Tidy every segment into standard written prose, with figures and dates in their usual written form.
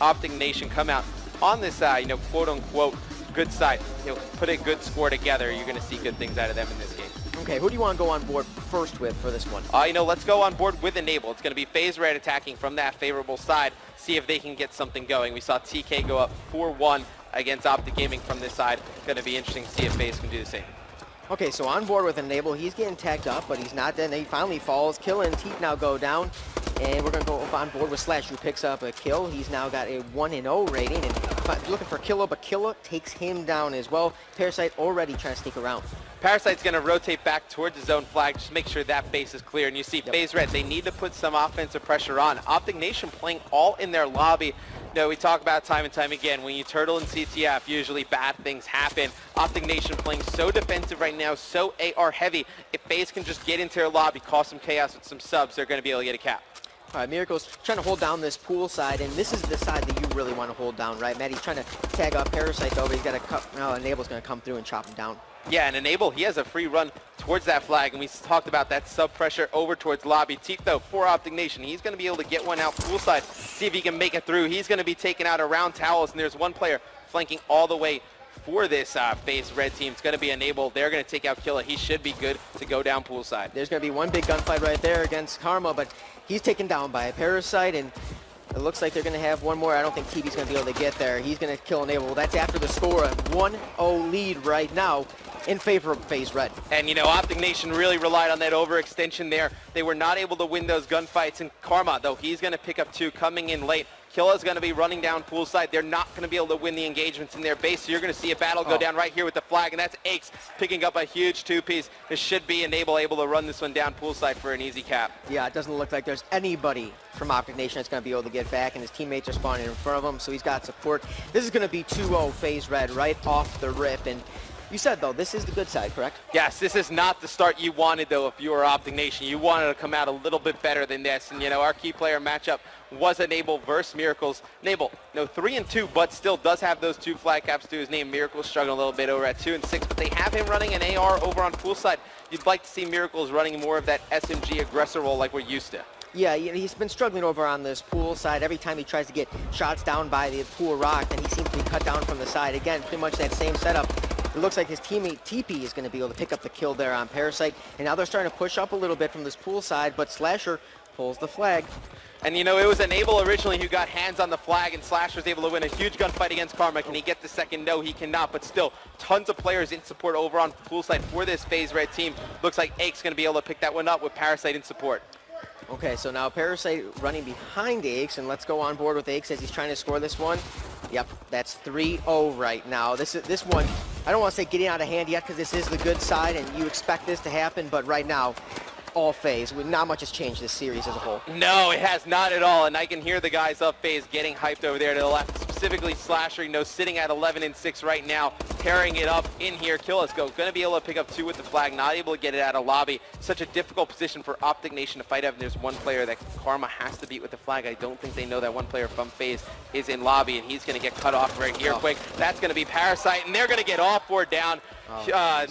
OpTic Nation come out on this, quote unquote, good side, put a good score together, you're going to see good things out of them in this game. Okay, who do you want to go on board first with for this one? Let's go on board with Enable. It's going to be Faze Red attacking from that favorable side, see if they can get something going. We saw TK go up 4-1 against OpTic Gaming from this side. Going to be interesting to see if Faze can do the same. Okay, so on board with Enable, he's getting tagged up, but he's not dead. He finally falls. Kill and Teep now go down, and we're going to go on board with Slash, who picks up a kill. He's now got a 1-0 rating, and looking for Killa, but Killa takes him down as well. Parasite already trying to sneak around. Parasite's going to rotate back towards his own flag, just make sure that base is clear. And you see Faze Red, they need to put some offensive pressure on. OpTic Nation playing all in their lobby. We talk about time and time again, when you turtle in CTF, usually bad things happen. OpTic Nation playing so defensive right now, so AR heavy. If Faze can just get into their lobby, cause some chaos with some subs, they're going to be able to get a cap. All right, Miracle's trying to hold down this pool side, and this is the side that you really want to hold down, right, Matt? He's trying to tag up Parasite, though, but he's got to cut. No, Enable's going to come through and chop him down. Yeah, and Enable, he has a free run towards that flag, and we talked about that sub pressure over towards lobby. Teep, though, for OpTic Nation, he's going to be able to get one out poolside, see if he can make it through. He's going to be taken out around towels, and there's one player flanking all the way for this Faze Red team. It's going to be Enable. They're going to take out Killa. He should be good to go down poolside. There's going to be one big gunfight right there against Karma, but he's taken down by a Parasite, and it looks like they're going to have one more. I don't think TB's going to be able to get there. He's going to kill Enable. That's after the score, a 1-0 lead right now in favor of Faze Red. And OpTic Nation really relied on that overextension there. They were not able to win those gunfights, and Karma, though, he's going to pick up 2 coming in late. Killa's going to be running down poolside. They're not going to be able to win the engagements in their base, so you're going to see a battle go down right here with the flag, and that's Aches picking up a huge 2-piece. This should be Enable able to run this one down poolside for an easy cap. Yeah, it doesn't look like there's anybody from OpTic Nation that's going to be able to get back, and his teammates are spawning in front of him, so he's got support. This is going to be 2-0 Faze Red right off the rip, and you said, though, this is the good side, correct? Yes, this is not the start you wanted, though, if you were OpTic Nation. You wanted to come out a little bit better than this. And, our key player matchup was Enable versus Miracles. Enable, 3-2, but still does have those 2 flag caps to his name. Miracles struggling a little bit over at 2-6, but they have him running an AR over on poolside. You'd like to see Miracles running more of that SMG aggressor role like we're used to. Yeah, he's been struggling over on this pool side. Every time he tries to get shots down by the pool rock, then he seems to be cut down from the side. Again, pretty much that same setup. It looks like his teammate TP is going to be able to pick up the kill there on Parasite. And now they're starting to push up a little bit from this pool side, but Slasher pulls the flag. And it was Enable originally who got hands on the flag, and Slasher was able to win a huge gunfight against Karma. Can he get the second? No, he cannot, but still tons of players in support over on poolside for this Faze Red team. Looks like Ake's going to be able to pick that one up with Parasite in support. Okay, so now Parasite running behind Aches, and let's go on board with Aches as he's trying to score this one. Yep, that's 3-0 right now. This one, I don't want to say getting out of hand yet because this is the good side and you expect this to happen, but right now, all Faze. Not much has changed this series as a whole. No, it has not at all, and I can hear the guys up Faze getting hyped over there to the left, specifically Slasher, sitting at 11-6 right now, tearing it up in here. Killa's going to be able to pick up 2 with the flag, not able to get it out of lobby. Such a difficult position for OpTic Nation to fight up, and there's one player that Karma has to beat with the flag. I don't think they know that one player from Faze is in lobby, and he's going to get cut off right here quick. That's going to be Parasite, and they're going to get all 4 down.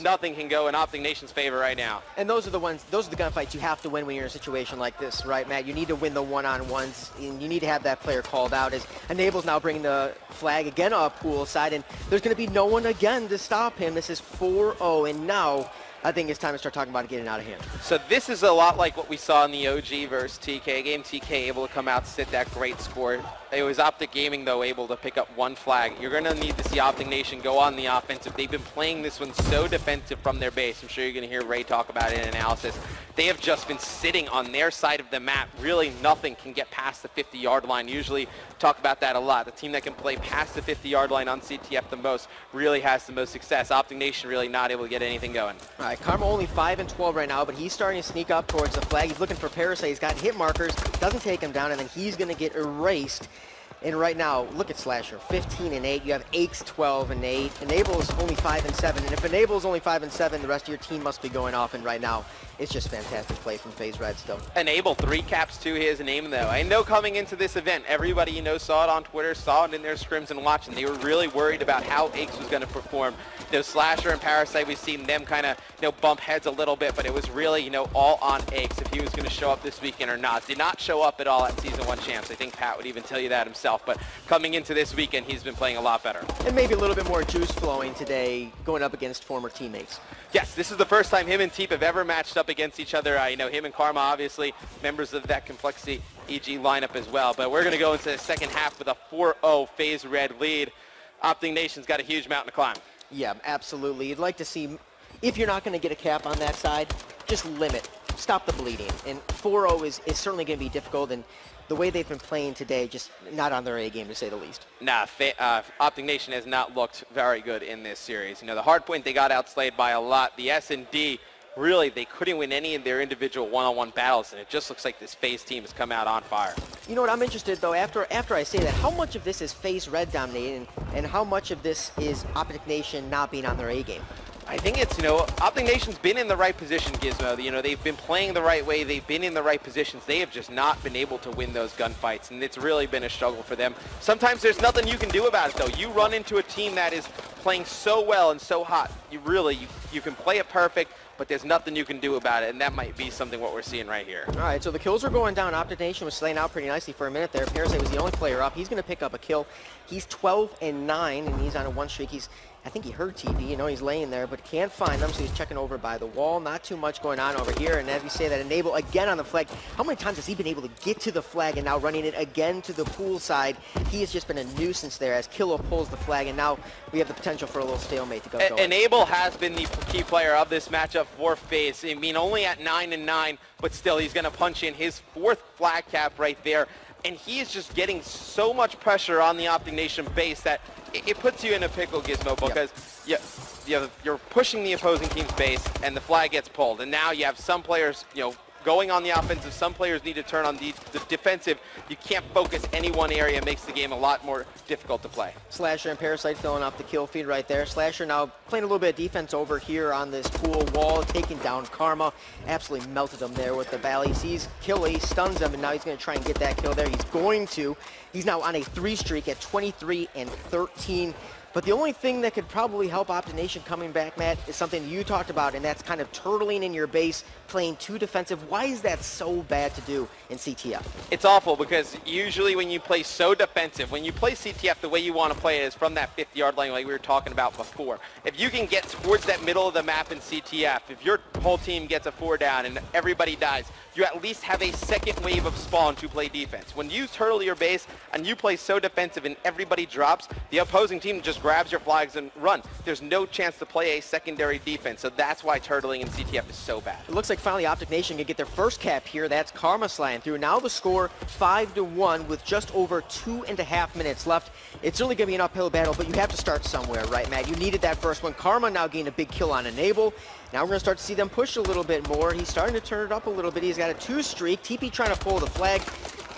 Nothing can go in OpTic Nation's favor right now. And those are the gunfights you have to win when you're in a situation like this, right, Matt? You need to win the one-on-ones, and you need to have that player called out. As Enable's now bringing the flag again up poolside, and there's going to be no one again to stop him. This is 4-0, and now I think it's time to start talking about it getting out of hand. So this is a lot like what we saw in the OG versus TK game. TK able to come out, sit that great score. It was OpTic Gaming, though, able to pick up 1 flag. You're going to need to see OpTic Nation go on the offensive. They've been playing this one so defensive from their base. I'm sure you're going to hear Ray talk about it in analysis. They have just been sitting on their side of the map. Really nothing can get past the 50-yard line. Usually talk about that a lot. The team that can play past the 50-yard line on CTF the most really has the most success. OpTic Nation really not able to get anything going. All right, Karma only 5-12 right now, but he's starting to sneak up towards the flag. He's looking for Parasite. He's got hit markers, doesn't take him down, and then he's going to get erased. And right now, look at Slasher, 15-8. You have Aches 12-8. Enable's only 5-7. And if Enable's only 5-7, the rest of your team must be going off. And right now, it's just fantastic play from Faze Red still. Enable, 3 caps to his name, though. I know coming into this event, everybody saw it on Twitter, saw it in their scrims and watching. They were really worried about how Aches was going to perform. Slasher and Parasite, we've seen them kind of bump heads a little bit, but it was really all on Aches if he was going to show up this weekend or not. Did not show up at all at Season 1 champs. I think Pat would even tell you that himself. himself. But coming into this weekend, he's been playing a lot better. And maybe a little bit more juice flowing today going up against former teammates. Yes, this is the first time him and Teep have ever matched up against each other. You know, him and Karma, obviously, members of that Complexity EG lineup as well. But we're going to go into the second half with a 4-0 Faze Red lead. OpTic Nation's got a huge mountain to climb. Yeah, absolutely. You'd like to see, if you're not going to get a cap on that side, just limit. Stop the bleeding. And 4-0 is certainly going to be difficult. And the way they've been playing today, just not on their A game, to say the least. Nah, OpTic Nation has not looked very good in this series. You know, the hard point, they got outslayed by a lot. The S&D, really, they couldn't win any of their individual one-on-one battles, and it just looks like this Faze team has come out on fire. You know what, I'm interested, though, after I say that, how much of this is Faze Red dominating, and how much of this is OpTic Nation not being on their A game? I think it's, you know, OpTic Nation's been in the right position, Gizmo. You know, they've been playing the right way. They've been in the right positions. They have just not been able to win those gunfights, and it's really been a struggle for them. Sometimes there's nothing you can do about it, though. You run into a team that is playing so well and so hot. You can play it perfect, but there's nothing you can do about it, and that might be something what we're seeing right here. All right, so the kills are going down. OpTic Nation was slaying out pretty nicely for a minute there. Parasite was the only player up. He's going to pick up a kill. He's 12-9, and he's on a one streak. I think he heard TP, you know, he's laying there, but can't find them, so he's checking over by the wall. Not too much going on over here, and as we say that, Enable again on the flag. How many times has he been able to get to the flag and now running it again to the pool side? He has just been a nuisance there as Killa pulls the flag, and now we have the potential for a little stalemate to go going. Enable has been the key player of this matchup for Faze. I mean, only at 9-9, but still, he's going to punch in his 4th flag cap right there. And he is just getting so much pressure on the OpTic Nation base that it puts you in a pickle, Gizmo, because you're pushing the opposing team's base and the flag gets pulled. And now you have some players, you know, going on the offensive. Some players need to turn on the defensive. You can't focus any one area. It makes the game a lot more difficult to play. Slasher and Parasite filling up the kill feed right there. Slasher now playing a little bit of defense over here on this pool wall, taking down Karma. Absolutely melted him there with the Valley. Sees Killa, he stuns him, and now he's going to try and get that kill there. He's going to. He's now on a 3 streak at 23-13. But the only thing that could probably help OpTic Nation coming back, Matt, is something you talked about, and that's kind of turtling in your base, playing too defensive. Why is that so bad to do in CTF? It's awful because usually when you play so defensive, when you play CTF the way you want to play it is from that 50-yard line like we were talking about before. If you can get towards that middle of the map in CTF, if your whole team gets a 4 down and everybody dies, you at least have a second wave of spawn to play defense. When you turtle your base and you play so defensive and everybody drops, the opposing team just grabs your flags and run. There's no chance to play a secondary defense, so that's why turtling in CTF is so bad. It looks like finally OpTic Nation can get their first cap here. That's Karma sliding through. Now the score 5-1 with just over 2.5 minutes left. It's really going to be an uphill battle, but you have to start somewhere, right, Matt? You needed that first one. Karma now gained a big kill on Enable. Now we're going to start to see them push a little bit more. He's starting to turn it up a little bit. He's got a 2 streak. TP trying to pull the flag,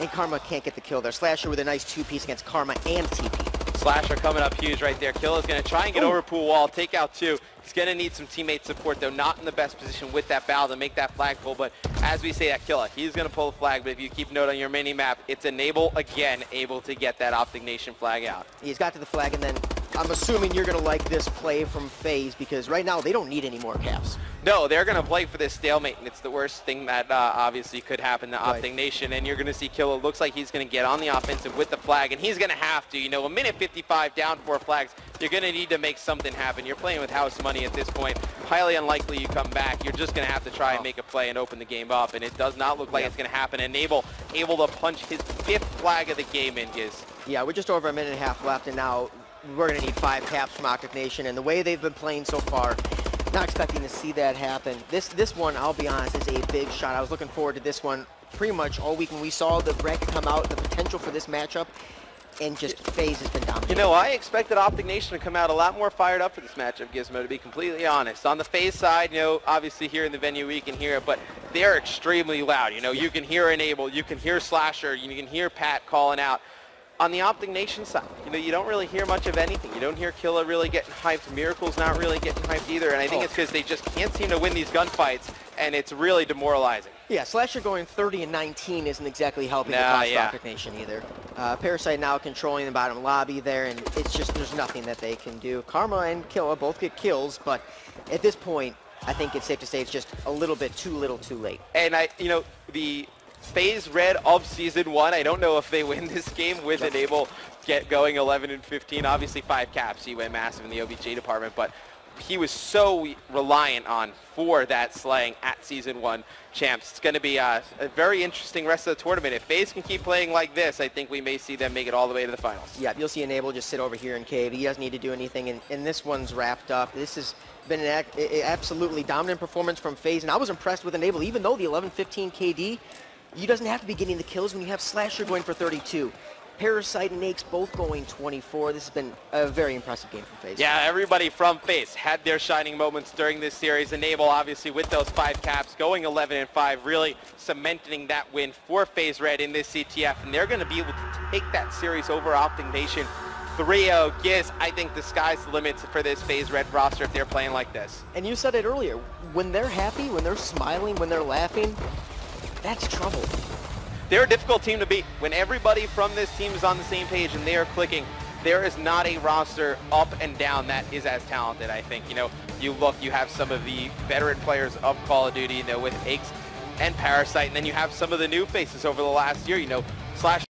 and Karma can't get the kill there. Slasher with a nice 2-piece against Karma and TP. Slasher coming up huge right there. Killa's going to try and get over pool wall, take out 2. He's going to need some teammate support, though, not in the best position with that bow to make that flag pull. But as we say at Killa, he's going to pull the flag. But if you keep note on your mini-map, it's Enable again able to get that OpTic Nation flag out. He's got to the flag, and then I'm assuming you're going to like this play from Faze because right now they don't need any more caps. No, they're going to play for this stalemate, and it's the worst thing that obviously could happen to OpTic Nation. And you're going to see Killa looks like he's going to get on the offensive with the flag, and he's going to have to. You know, a minute 55 down 4 flags, you're going to need to make something happen. You're playing with house money at this point. Highly unlikely you come back. You're just going to have to try and make a play and open the game up, and it does not look like it's going to happen. Enable able to punch his 5th flag of the game in, Giz. Yeah, we're just over a minute and a half left, and now we're going to need 5 caps from OpTic Nation, and the way they've been playing so far, not expecting to see that happen. This one, I'll be honest, is a big shot. I was looking forward to this one pretty much all week when we saw the bracket come out, the potential for this matchup, and just Faze has been dominating. You know, I expected OpTic Nation to come out a lot more fired up for this matchup, Gizmo, to be completely honest. On the Faze side, you know, obviously here in the venue we can hear it, but they're extremely loud. You know, you can hear Enable, you can hear Slasher, you can hear Pat calling out. On the OpTic Nation side, you know, you don't really hear much of anything. You don't hear Killa really getting hyped. Miracle's not really getting hyped either, and I think it's because they just can't seem to win these gunfights, and it's really demoralizing. Yeah, Slasher going 30-19 isn't exactly helping the cause OpTic Nation either. Parasite now controlling the bottom lobby there, and it's just there's nothing that they can do. Karma and Killa both get kills, but at this point, I think it's safe to say it's just a little bit too little too late. And you know, the Faze Red of Season 1. I don't know if they win this game with Enable get going 11-15. Obviously 5 caps, he went massive in the OBJ department, but he was so reliant on for that slaying at Season 1 champs. It's going to be a very interesting rest of the tournament. If Faze can keep playing like this, I think we may see them make it all the way to the finals. Yeah, you'll see Enable just sit over here in cave. He doesn't need to do anything, and this one's wrapped up. This has been an absolutely dominant performance from Faze, and I was impressed with Enable. Even though the 11-15 KD, you doesn't have to be getting the kills when you have Slasher going for 32. Parasite and Aches both going 24. This has been a very impressive game from Faze. Yeah, everybody from Faze had their shining moments during this series. Enable, obviously, with those 5 caps, going 11-5, really cementing that win for Faze Red in this CTF. And they're going to be able to take that series over OpTic Nation 3-0. Giz, I think the sky's the limit for this Faze Red roster if they're playing like this. And you said it earlier, when they're happy, when they're smiling, when they're laughing, that's trouble. They're a difficult team to beat. When everybody from this team is on the same page and they are clicking, there is not a roster up and down that is as talented, I think. You know, you look, you have some of the veteran players of Call of Duty, you know, with Aches and Parasite, and then you have some of the new faces over the last year, you know, Slash